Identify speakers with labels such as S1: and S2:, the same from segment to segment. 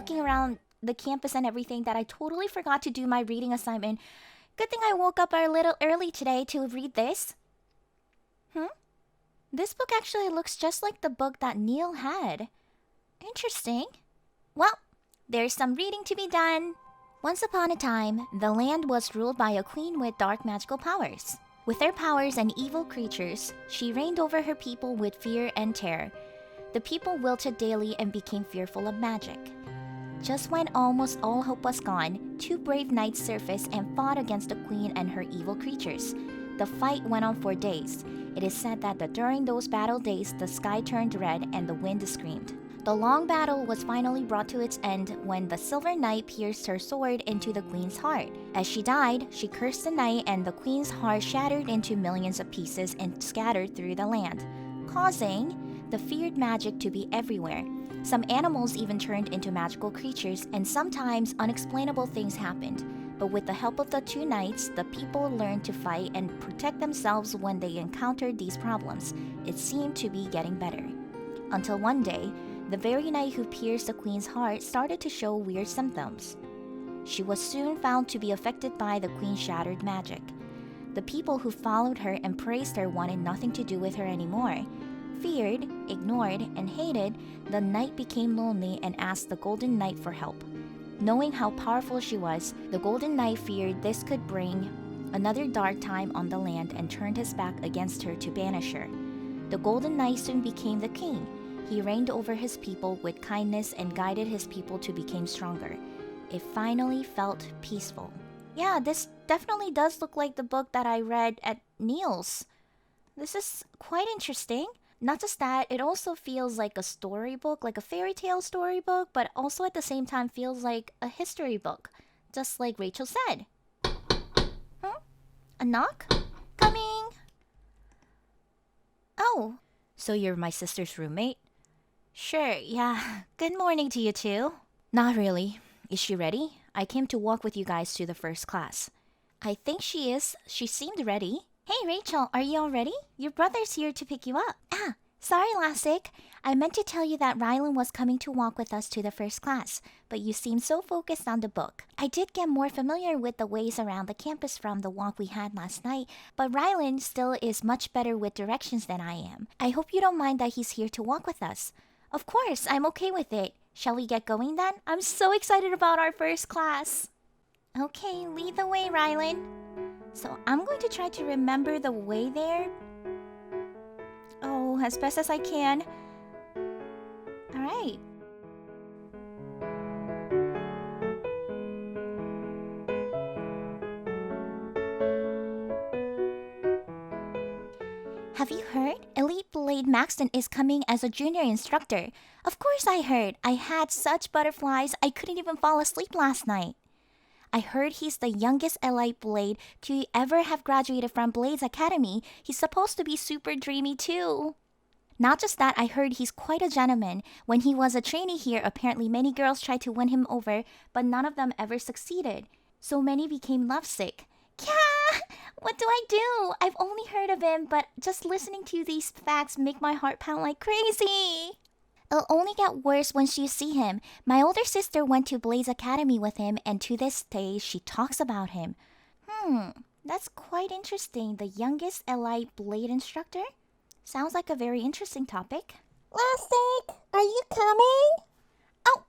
S1: looking around the campus and everything that I totally forgot to do my reading assignment. Good thing I woke up a little early today to read this. This book actually looks just like the book that Neal had. Interesting. Well, there's some reading to be done. Once upon a time, the land was ruled by a queen with dark magical powers. With her powers and evil creatures, she reigned over her people with fear and terror. The people wilted daily and became fearful of magic. Just when almost all hope was gone, two brave knights surfaced and fought against the queen and her evil creatures. The fight went on for days. It is said that during those battle days, the sky turned red and the wind screamed. The long battle was finally brought to its end when the Silver Knight pierced her sword into the queen's heart. As she died, she cursed the knight and the queen's heart shattered into millions of pieces and scattered through the land, causing the feared magic to be everywhere. Some animals even turned into magical creatures, and sometimes unexplainable things happened. But with the help of the two knights, the people learned to fight and protect themselves when they encountered these problems. It seemed to be getting better. Until one day, the very knight who pierced the queen's heart started to show weird symptoms. She was soon found to be affected by the queen's shattered magic. The people who followed her and praised her wanted nothing to do with her anymore. Feared, ignored, and hated, the knight became lonely and asked the Golden Knight for help. Knowing how powerful she was, the Golden Knight feared this could bring another dark time on the land and turned his back against her to banish her. The Golden Knight soon became the king. He reigned over his people with kindness and guided his people to become stronger. It finally felt peaceful. Yeah, this definitely does look like the book that I read at Neal's. This is quite interesting. Not just that, it also feels like a storybook, like a fairy tale storybook, but also at the same time feels like a history book, just like Rachel said. A knock? Coming! Oh, so you're my sister's roommate? Sure, yeah. Good morning to you too. Not really. Is she ready? I came to walk with you guys to the first class. I think she is. She seemed ready. Hey Rachel, are you all ready? Your brother's here to pick you up. Sorry Lastic. I meant to tell you that Ryland was coming to walk with us to the first class, but you seemed so focused on the book. I did get more familiar with the ways around the campus from the walk we had last night, but Ryland still is much better with directions than I am. I hope you don't mind that he's here to walk with us. Of course, I'm okay with it. Shall we get going then? I'm so excited about our first class. Okay, lead the way, Ryland. So I'm going to try to remember the way there. Oh, as best as I can. Alright. Have you heard? Elite Blade Maxton is coming as a junior instructor. Of course I heard. I had such butterflies, I couldn't even fall asleep last night. I heard he's the youngest Elite Blade to ever have graduated from Blades Academy. He's supposed to be super dreamy too. Not just that, I heard he's quite a gentleman. When he was a trainee here, apparently many girls tried to win him over, but none of them ever succeeded. So many became lovesick. Yeah! What do I do? I've only heard of him, but just listening to these facts make my heart pound like crazy. It'll only get worse once you see him. My older sister went to Blaze Academy with him, and to this day, she talks about him. That's quite interesting. The youngest Elite Blade instructor? Sounds like a very interesting topic.
S2: Lastic, are you coming?
S1: Oh,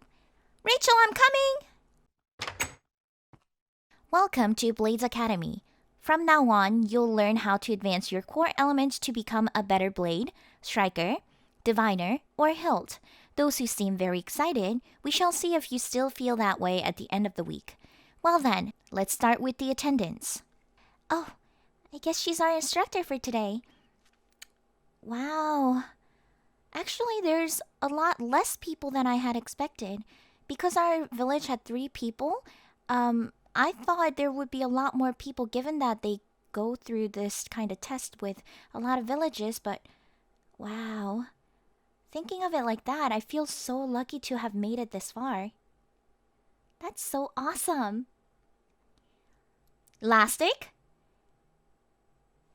S1: Rachel, I'm coming! Welcome to Blades Academy. From now on, you'll learn how to advance your core elements to become a better blade, striker, diviner, or hilt. Those who seem very excited, we shall see if you still feel that way at the end of the week. Well then, let's start with the attendance. Oh, I guess she's our instructor for today. Wow. Actually, there's a lot less people than I had expected. Because our village had 3 people, I thought there would be a lot more people given that they go through this kind of test with a lot of villages, but wow. Thinking of it like that, I feel so lucky to have made it this far. That's so awesome. Lastic?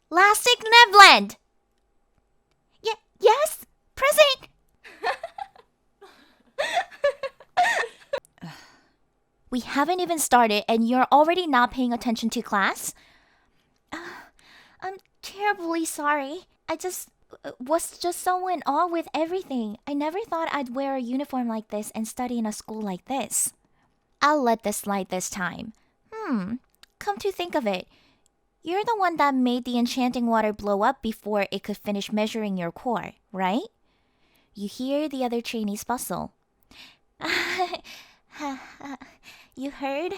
S1: Lastic Nevland! Yes? Present! We haven't even started and you're already not paying attention to class? I'm terribly sorry. I was just so in awe with everything. I never thought I'd wear a uniform like this and study in a school like this. I'll let this slide this time. Come to think of it, you're the one that made the enchanting water blow up before it could finish measuring your core, right? You hear the other trainees bustle. You heard?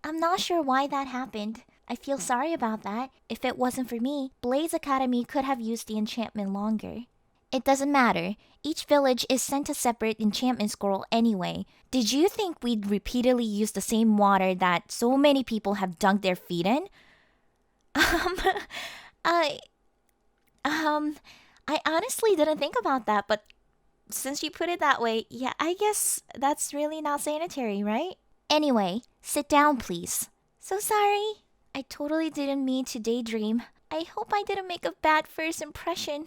S1: I'm not sure why that happened. I feel sorry about that. If it wasn't for me, Blaze Academy could have used the enchantment longer. It doesn't matter. Each village is sent a separate enchantment scroll anyway. Did you think we'd repeatedly use the same water that so many people have dunked their feet in? I honestly didn't think about that, but since you put it that way, yeah, I guess that's really not sanitary, right? Anyway, sit down, please. So sorry. I totally didn't mean to daydream. I hope I didn't make a bad first impression.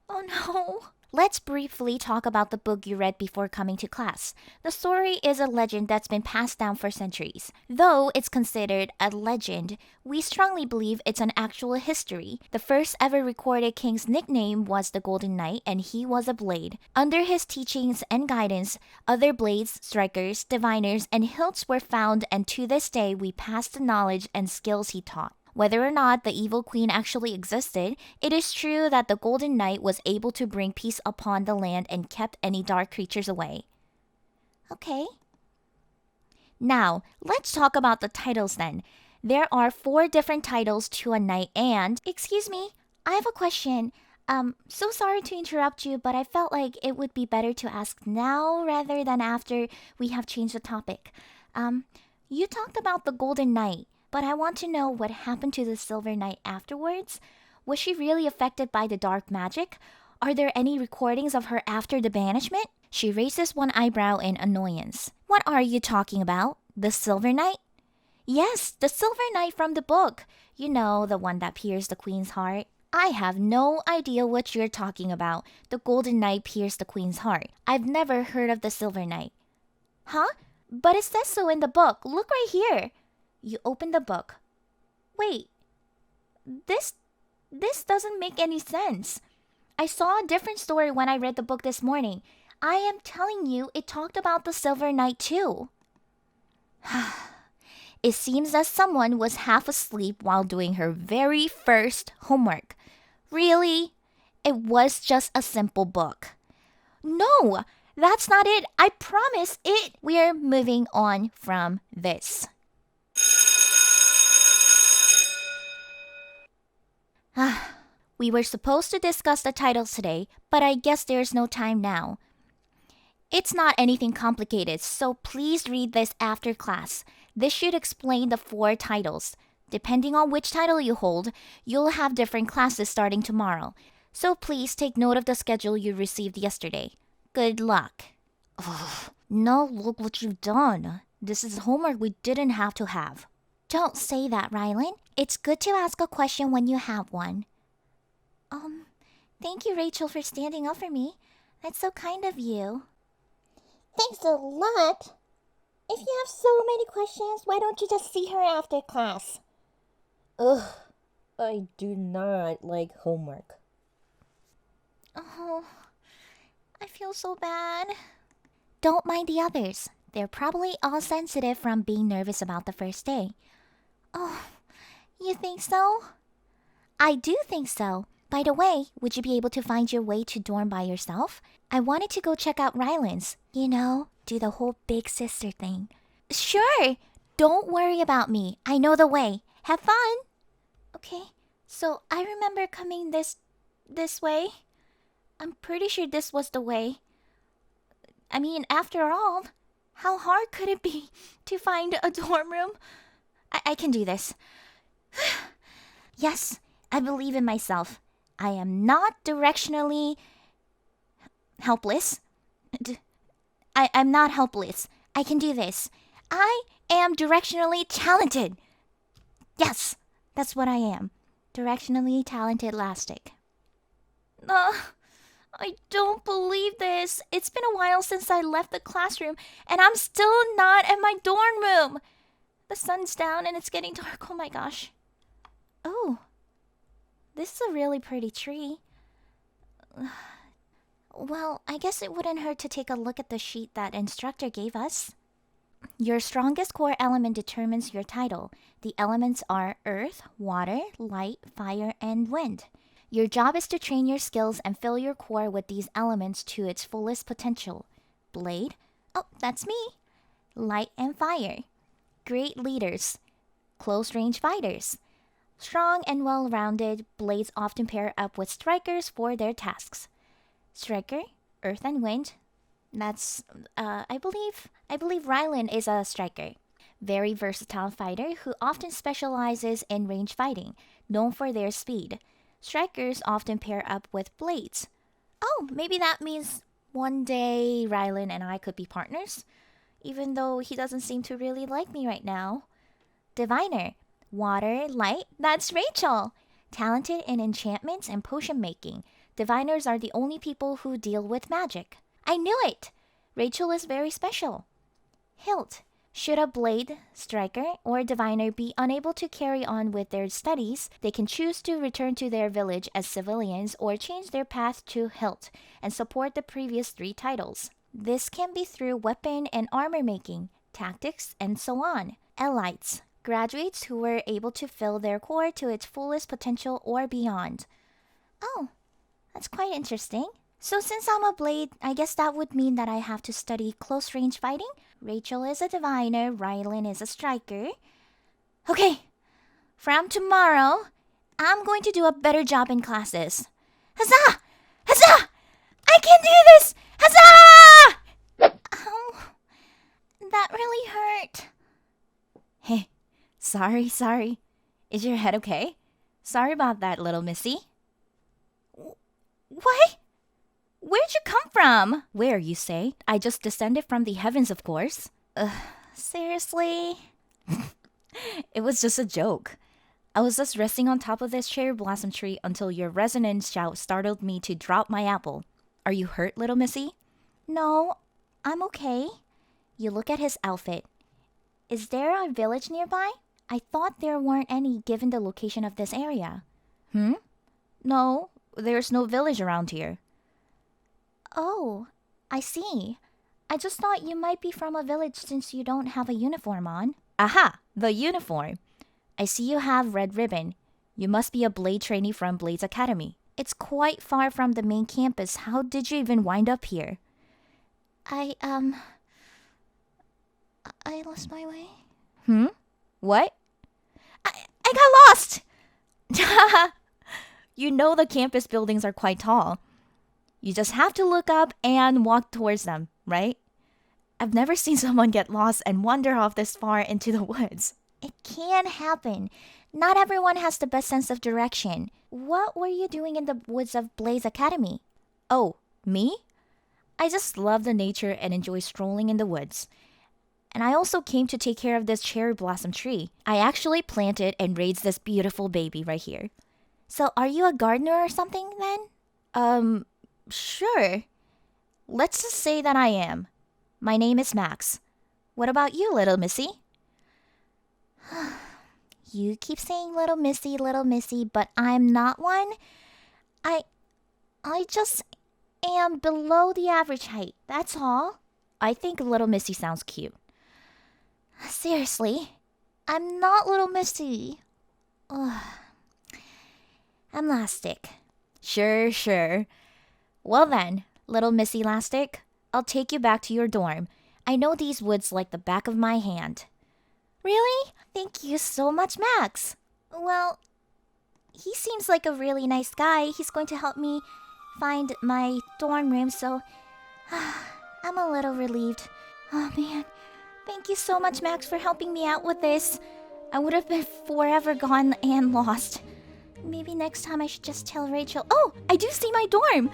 S1: Oh no. Let's briefly talk about the book you read before coming to class. The story is a legend that's been passed down for centuries. Though it's considered a legend, we strongly believe it's an actual history. The first ever recorded king's nickname was the Golden Knight, and he was a blade. Under his teachings and guidance, other blades, strikers, diviners, and hilts were found, and to this day we pass the knowledge and skills he taught. Whether or not the evil queen actually existed, it is true that the Golden Knight was able to bring peace upon the land and kept any dark creatures away. Okay. Now, let's talk about the titles then. There are 4 different titles to a knight and... Excuse me, I have a question. So sorry to interrupt you, but I felt like it would be better to ask now rather than after we have changed the topic. You talked about the Golden Knight. But I want to know what happened to the Silver Knight afterwards. Was she really affected by the dark magic? Are there any recordings of her after the banishment? She raises one eyebrow in annoyance. What are you talking about? The Silver Knight? Yes, the Silver Knight from the book. You know, the one that pierced the queen's heart. I have no idea what you're talking about. The Golden Knight pierced the queen's heart. I've never heard of the Silver Knight. Huh? But it says so in the book. Look right here. You open the book. Wait, this doesn't make any sense. I saw a different story when I read the book this morning. I am telling you, it talked about the Silver Knight too. It seems that someone was half asleep while doing her very first homework. Really? It was just a simple book. No, that's not it. I promise it. We're moving on from this. We were supposed to discuss the titles today, but I guess there's no time now. It's not anything complicated, so please read this after class. This should explain the 4 titles. Depending on which title you hold, you'll have different classes starting tomorrow. So please take note of the schedule you received yesterday. Good luck. Ugh. No, look what you've done. This is homework we didn't have to have. Don't say that, Ryland. It's good to ask a question when you have one. Thank you, Rachel, for standing up for me. That's so kind of you.
S2: Thanks a lot. If you have so many questions, why don't you just see her after class?
S3: Ugh, I do not like homework.
S1: Oh, I feel so bad. Don't mind the others. They're probably all sensitive from being nervous about the first day. Oh, you think so? I do think so. By the way, would you be able to find your way to dorm by yourself? I wanted to go check out Ryland's. You know, do the whole big sister thing. Sure! Don't worry about me. I know the way. Have fun! Okay, so I remember coming this way. I'm pretty sure this was the way. I mean, after all, how hard could it be to find a dorm room? I can do this. Yes, I believe in myself. I am not directionally helpless. I'm not helpless. I can do this. I am directionally talented. Yes, that's what I am. Directionally talented Lastic. I don't believe this. It's been a while since I left the classroom, and I'm still not at my dorm room. The sun's down and it's getting dark. Oh my gosh. Oh, this is a really pretty tree. Well, I guess it wouldn't hurt to take a look at the sheet that instructor gave us. Your strongest core element determines your title. The elements are earth, water, light, fire, and wind. Your job is to train your skills and fill your core with these elements to its fullest potential. Blade. Oh, that's me. Light and fire. Great leaders. Close-range fighters. Strong and well-rounded, blades often pair up with strikers for their tasks. Striker, earth and wind. That's, I believe Ryland is a striker. Very versatile fighter who often specializes in range fighting, known for their speed. Strikers often pair up with blades. Oh, maybe that means one day Ryland and I could be partners, even though he doesn't seem to really like me right now. Diviner, water, light, that's Rachel. Talented in enchantments and potion making. Diviners are the only people who deal with magic. I knew it! Rachel is very special. Hilt. Should a blade, striker, or diviner be unable to carry on with their studies, they can choose to return to their village as civilians or change their path to hilt and support the previous 3 titles. This can be through weapon and armor making, tactics, and so on. Elites. Graduates who were able to fill their core to its fullest potential or beyond. Oh, that's quite interesting. So since I'm a blade, I guess that would mean that I have to study close-range fighting? Rachel is a diviner, Ryland is a striker. Okay, from tomorrow, I'm going to do a better job in classes. Huzzah! Huzzah! I can do this! Huzzah! Ow, that really hurt. Hey, sorry. Is your head okay? Sorry about that, little Missy. What? Where'd you come from? Where, you say? I just descended from the heavens, of course. Seriously? It was just a joke. I was just resting on top of this cherry blossom tree until your resonant shout startled me to drop my apple. Are you hurt, little Missy? No, I'm okay. You look at his outfit. Is there a village nearby? I thought there weren't any given the location of this area. No, there's no village around here. Oh, I see. I just thought you might be from a village since you don't have a uniform on. Aha! The uniform. I see you have red ribbon. You must be a blade trainee from Blade's Academy. It's quite far from the main campus. How did you even wind up here? I lost my way. What? I got lost! You know the campus buildings are quite tall. You just have to look up and walk towards them, right? I've never seen someone get lost and wander off this far into the woods. It can happen. Not everyone has the best sense of direction. What were you doing in the woods of Blaze Academy? Oh, me? I just love the nature and enjoy strolling in the woods. And I also came to take care of this cherry blossom tree. I actually planted and raised this beautiful baby right here. So are you a gardener or something then? Sure. Let's just say that I am. My name is Max. What about you, little Missy? You keep saying little Missy, but I'm not one. I just am below the average height, that's all. I think little Missy sounds cute. Seriously, I'm not little Missy. Ugh. I'm Lastic. Sure. Well then, little Missy Lastic, I'll take you back to your dorm. I know these woods like the back of my hand. Really? Thank you so much, Max. Well, he seems like a really nice guy. He's going to help me find my dorm room, so I'm a little relieved. Oh man, thank you so much, Max, for helping me out with this. I would have been forever gone and lost. Maybe next time I should just tell Rachel. Oh, I do see my dorm.